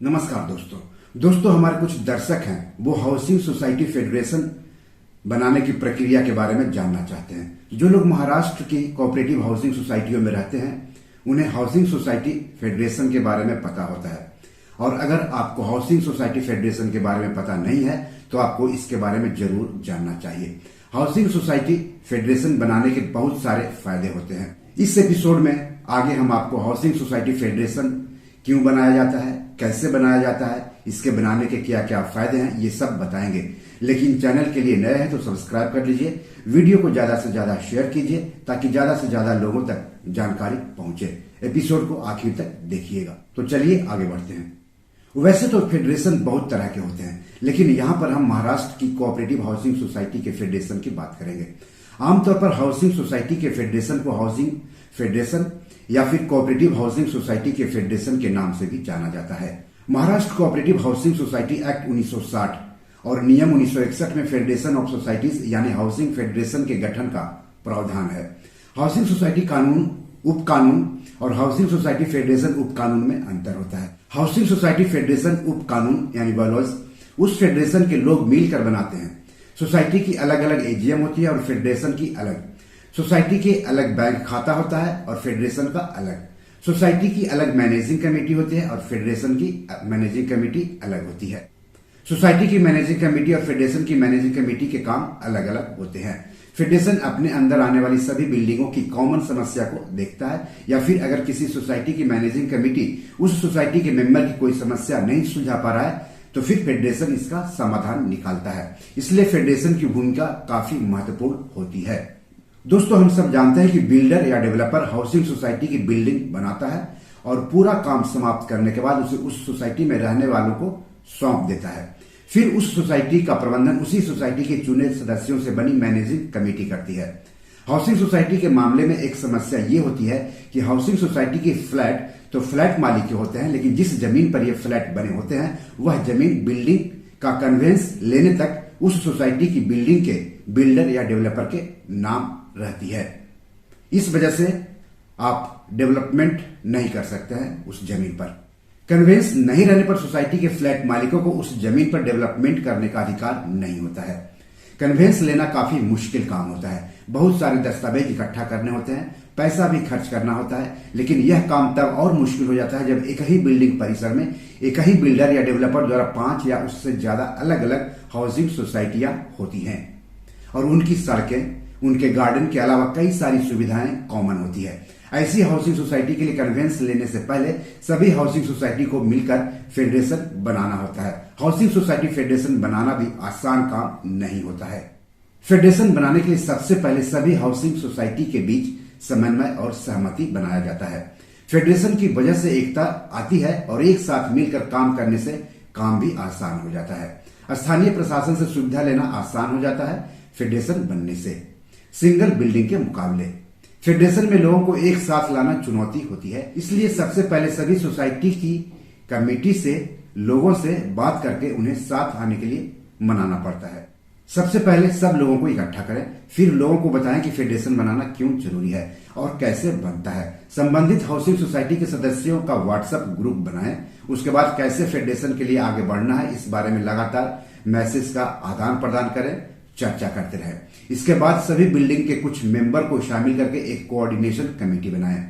नमस्कार दोस्तों हमारे कुछ दर्शक हैं वो हाउसिंग सोसाइटी फेडरेशन बनाने की प्रक्रिया के बारे में जानना चाहते हैं। जो लोग महाराष्ट्र की कोऑपरेटिव हाउसिंग सोसाइटियों में रहते हैं उन्हें हाउसिंग सोसाइटी फेडरेशन के बारे में पता होता है, और अगर आपको हाउसिंग सोसाइटी फेडरेशन के बारे में पता नहीं है तो आपको इसके बारे में जरूर जानना चाहिए। हाउसिंग सोसाइटी फेडरेशन बनाने के बहुत सारे फायदे होते हैं। इस एपिसोड में आगे हम आपको हाउसिंग सोसाइटी फेडरेशन क्यों बनाया जाता है, कैसे बनाया जाता है, इसके बनाने के क्या क्या फायदे हैं, ये सब बताएंगे। लेकिन चैनल के लिए नए हैं तो सब्सक्राइब कर लीजिए, वीडियो को ज्यादा से ज्यादा शेयर कीजिए ताकि ज्यादा से ज्यादा लोगों तक जानकारी पहुंचे। एपिसोड को आखिर तक देखिएगा। तो चलिए आगे बढ़ते हैं। वैसे तो फेडरेशन बहुत तरह के होते हैं, लेकिन यहाँ पर हम महाराष्ट्र की कोऑपरेटिव हाउसिंग सोसाइटी के फेडरेशन की बात करेंगे। आमतौर पर हाउसिंग सोसाइटी के फेडरेशन को हाउसिंग फेडरेशन या फिर कोऑपरेटिव हाउसिंग सोसाइटी के फेडरेशन के नाम से भी जाना जाता है। Maharashtra cooperative housing society act 1960 और नियम 1961 में फेडरेशन ऑफ सोसाइटीज यानी हाउसिंग फेडरेशन के गठन का प्रावधान है। हाउसिंग सोसाइटी कानून, उप कानून और हाउसिंग सोसाइटी फेडरेशन उप कानून में अंतर होता है। हाउसिंग सोसाइटी फेडरेशन उप कानून यानी बायलॉज उस फेडरेशन के लोग मिलकर बनाते हैं। सोसाइटी की अलग अलग एजीएम होती है और फेडरेशन की अलग। सोसाइटी के अलग बैंक खाता होता है और फेडरेशन का अलग। सोसाइटी की अलग मैनेजिंग कमेटी होती है और फेडरेशन की मैनेजिंग कमेटी अलग होती है। सोसाइटी की मैनेजिंग कमेटी और फेडरेशन की मैनेजिंग कमेटी के काम अलग अलग होते हैं। फेडरेशन अपने अंदर आने वाली सभी बिल्डिंगों की कॉमन समस्या को देखता है, या फिर अगर किसी सोसाइटी की मैनेजिंग कमेटी उस सोसाइटी के मेंबर की कोई समस्या नहीं सुलझा पा रहा है तो फिर फेडरेशन इसका समाधान निकालता है। इसलिए फेडरेशन की भूमिका काफी महत्वपूर्ण होती है। दोस्तों, हम सब जानते हैं कि बिल्डर या डेवलपर हाउसिंग सोसाइटी की बिल्डिंग बनाता है और पूरा काम समाप्त करने के बाद उसे उस सोसाइटी में रहने वालों को सौंप देता है। फिर उस सोसाइटी का प्रबंधन उसी सोसाइटी के चुने सदस्यों से बनी मैनेजिंग कमेटी करती है। हाउसिंग सोसाइटी के मामले में एक समस्या ये होती है कि हाउसिंग सोसाइटी के फ्लैट तो फ्लैट मालिक के होते हैं, लेकिन जिस जमीन पर ये फ्लैट बने होते हैं वह जमीन बिल्डिंग का कन्वेंस लेने तक उस सोसाइटी की बिल्डिंग के बिल्डर या डेवलपर के नाम रहती है। इस वजह से आप डेवलपमेंट नहीं कर सकते हैं उस जमीन पर। कन्वेंस नहीं रहने पर सोसाइटी के फ्लैट मालिकों को उस जमीन पर डेवलपमेंट करने का अधिकार नहीं होता है। कन्वेंस लेना काफी मुश्किल काम होता है। बहुत सारे दस्तावेज इकट्ठा करने होते हैं, पैसा भी खर्च करना होता है, लेकिन यह काम तब और मुश्किल हो जाता है जब एक ही बिल्डिंग परिसर में एक ही बिल्डर या डेवलपर द्वारा 5 या उससे ज्यादा अलग अलग हाउसिंग सोसाइटियां होती हैं और उनकी सड़कें, उनके गार्डन के अलावा कई सारी सुविधाएं कॉमन होती है। ऐसी हाउसिंग सोसाइटी के लिए कन्वेंस लेने से पहले सभी हाउसिंग सोसाइटी को मिलकर फेडरेशन बनाना होता है। हाउसिंग सोसाइटी फेडरेशन बनाना भी आसान काम नहीं होता है। फेडरेशन बनाने के लिए सबसे पहले सभी हाउसिंग सोसाइटी के बीच समन्वय और सहमति बनाया जाता है। फेडरेशन की वजह से एकता आती है और एक साथ मिलकर काम करने से काम भी आसान हो जाता है। स्थानीय प्रशासन से सुविधा लेना आसान हो जाता है फेडरेशन बनने से, सिंगल बिल्डिंग के मुकाबले। फेडरेशन में लोगों को एक साथ लाना चुनौती होती है, इसलिए सबसे पहले सभी सोसाइटी की कमेटी से लोगों से बात करके उन्हें साथ आने के लिए मनाना पड़ता है। सबसे पहले सब लोगों को इकट्ठा करें, फिर लोगों को बताएं कि फेडरेशन बनाना क्यों जरूरी है और कैसे बनता है। संबंधित हाउसिंग सोसाइटी के सदस्यों का व्हाट्सएप ग्रुप बनाएं। उसके बाद कैसे फेडरेशन के लिए आगे बढ़ना है इस बारे में लगातार मैसेज का आदान प्रदान करें, चर्चा करते रहे। इसके बाद सभी बिल्डिंग के कुछ मेंबर को शामिल करके एक कोऑर्डिनेशन कमेटी बनाएं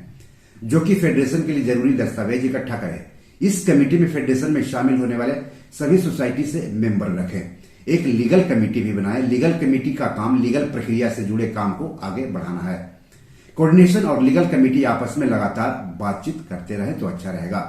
जो कि फेडरेशन के लिए जरूरी दस्तावेज इकट्ठा करे। इस कमेटी में फेडरेशन में शामिल होने वाले सभी सोसाइटी से मेंबर रखें। एक लीगल कमेटी भी बनाएं। लीगल कमेटी का काम लीगल प्रक्रिया से जुड़े काम को आगे बढ़ाना है। कोऑर्डिनेशन और लीगल कमेटी आपस में लगातार बातचीत करते रहे तो अच्छा रहेगा।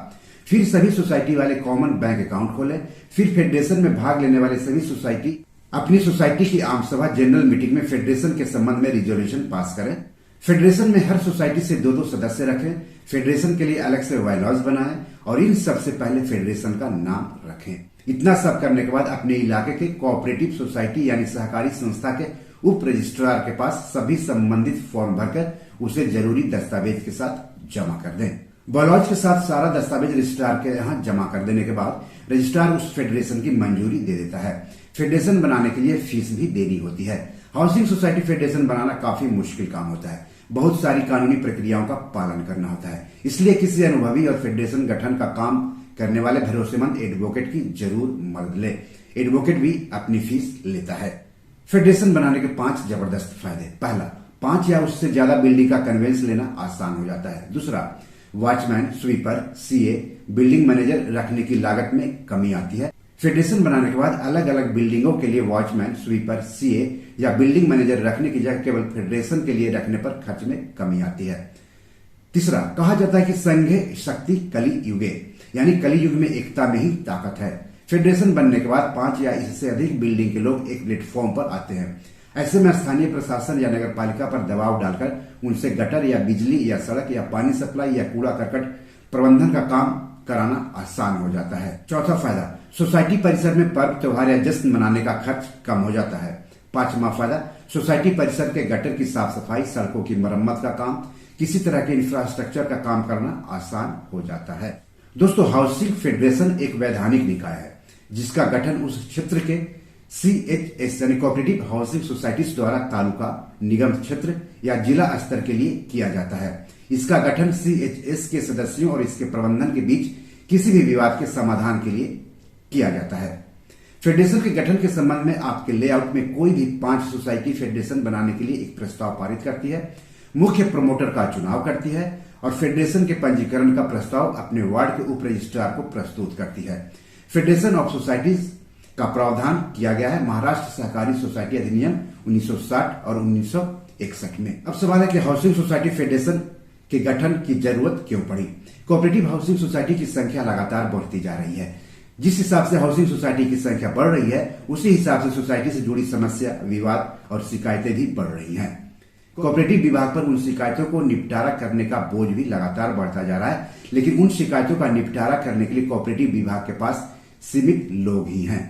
फिर सभी सोसाइटी वाले कॉमन बैंक अकाउंट खोलें। फिर फेडरेशन में भाग लेने वाले सभी सोसाइटी अपनी सोसाइटी की आम सभा जनरल मीटिंग में फेडरेशन के संबंध में रिजोल्यूशन पास करें। फेडरेशन में हर सोसाइटी से 2-2 सदस्य रखें। फेडरेशन के लिए अलग से बायलॉज बनाएं और इन सबसे पहले फेडरेशन का नाम रखें। इतना सब करने के बाद अपने इलाके के कोऑपरेटिव सोसाइटी यानी सहकारी संस्था के उप रजिस्ट्रार के पास सभी संबंधित फॉर्म भरकर उसे जरूरी दस्तावेज के साथ जमा कर दें। बायलॉज के साथ सारा दस्तावेज रजिस्ट्रार के यहाँ जमा कर देने के बाद रजिस्ट्रार उस फेडरेशन की मंजूरी दे देता है। फेडरेशन बनाने के लिए फीस भी देनी होती है। हाउसिंग सोसाइटी फेडरेशन बनाना काफी मुश्किल काम होता है। बहुत सारी कानूनी प्रक्रियाओं का पालन करना होता है, इसलिए किसी अनुभवी और फेडरेशन गठन का काम करने वाले भरोसेमंद एडवोकेट की जरूर मदद ले। एडवोकेट भी अपनी फीस लेता है। फेडरेशन बनाने के 5 जबरदस्त फायदे। पहला, 5 या उससे ज्यादा बिल्डिंग का कन्वेंस लेना आसान हो जाता है। दूसरा, watchman, sweeper, CA, building manager रखने की लागत में कमी आती है। फेडरेशन बनाने के बाद अलग अलग बिल्डिंगों के लिए वॉचमैन, स्वीपर, सीए या बिल्डिंग मैनेजर रखने की जगह केवल फेडरेशन के लिए रखने पर खर्च में कमी आती है। तीसरा, कहा जाता है कि संघे शक्ति कली युगे, यानी कली युग में एकता में ही ताकत है। फेडरेशन बनने के बाद 5 या इससे अधिक बिल्डिंग के लोग एक प्लेटफॉर्म पर आते हैं। ऐसे में स्थानीय प्रशासन या नगर पालिका पर दबाव डालकर उनसे गटर या बिजली या सड़क या पानी सप्लाई या कूड़ा करकट प्रबंधन का काम कराना आसान हो जाता है। चौथा फायदा, सोसाइटी परिसर में पर्व, त्योहार या जश्न मनाने का खर्च कम हो जाता है। पांचवा फायदा, सोसाइटी परिसर के गटर की साफ सफाई, सड़कों की मरम्मत का काम, किसी तरह के इंफ्रास्ट्रक्चर का काम करना आसान हो जाता है। दोस्तों, हाउसिंग फेडरेशन एक वैधानिक निकाय है जिसका गठन उस क्षेत्र के CHS यानी कोऑपरेटिव हाउसिंग सोसाइटीज द्वारा तालुका, निगम क्षेत्र या जिला स्तर के लिए किया जाता है। इसका गठन CHS के सदस्यों और इसके प्रबंधन के बीच किसी भी विवाद के समाधान के लिए किया जाता है। फेडरेशन के गठन के संबंध में आपके लेआउट में कोई भी 5 सोसाइटी फेडरेशन बनाने के लिए एक प्रस्ताव पारित करती है, मुख्य प्रमोटर का चुनाव करती है और फेडरेशन के पंजीकरण का प्रस्ताव अपने वार्ड के उप रजिस्ट्रार को प्रस्तुत करती है। फेडरेशन ऑफ सोसाइटीज का प्रावधान किया गया है महाराष्ट्र सहकारी सोसाइटी अधिनियम 1960 और 1961 में। अब सवाल है कि हाउसिंग सोसाइटी फेडरेशन के गठन की जरूरत क्यों पड़ी? कोऑपरेटिव हाउसिंग सोसाइटी की संख्या लगातार बढ़ती जा रही है। जिस हिसाब से हाउसिंग सोसाइटी की संख्या बढ़ रही है उसी हिसाब से सोसाइटी से जुड़ी समस्या, विवाद और शिकायतें भी बढ़ रही हैं। कोऑपरेटिव विभाग पर उन शिकायतों को निपटारा करने का बोझ भी लगातार बढ़ता जा रहा है, लेकिन उन शिकायतों का निपटारा करने के लिए कोऑपरेटिव विभाग के पास सीमित लोग ही हैं।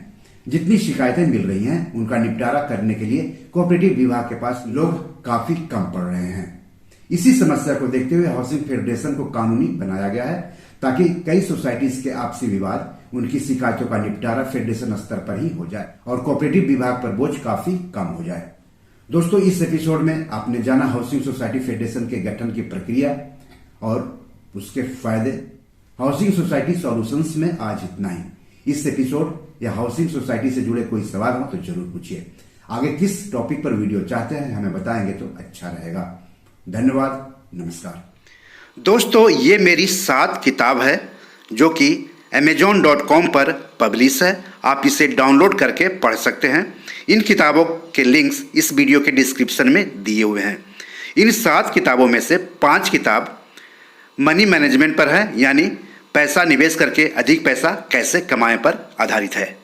जितनी शिकायतें मिल रही हैं उनका निपटारा करने के लिए कोऑपरेटिव विभाग के पास लोग काफी कम पड़ रहे हैं। इसी समस्या को देखते हुए हाउसिंग फेडरेशन को कानूनी बनाया गया है ताकि कई सोसाइटीज के आपसी विवाद, उनकी शिकायतों का निपटारा फेडरेशन स्तर पर ही हो जाए और कोऑपरेटिव विभाग पर बोझ काफी कम हो जाए। दोस्तों, इस एपिसोड में आपने जाना हाउसिंग सोसाइटी फेडरेशन के गठन की प्रक्रिया और उसके फायदे। हाउसिंग सोसाइटी सॉल्यूशंस में आज इतना ही। इस एपिसोड या हाउसिंग सोसाइटी से जुड़े कोई सवाल हो तो जरूर पूछिए। आगे किस टॉपिक पर वीडियो चाहते हैं हमें बताएंगे तो अच्छा रहेगा। धन्यवाद, नमस्कार। दोस्तों, ये मेरी 7 किताब है जो कि amazon.com पर पब्लिश है। आप इसे डाउनलोड करके पढ़ सकते हैं। इन किताबों के लिंक्स इस वीडियो के डिस्क्रिप्शन में दिए हुए हैं। इन 7 किताबों में से 5 किताब मनी मैनेजमेंट पर है, यानी पैसा निवेश करके अधिक पैसा कैसे कमाएं पर आधारित है।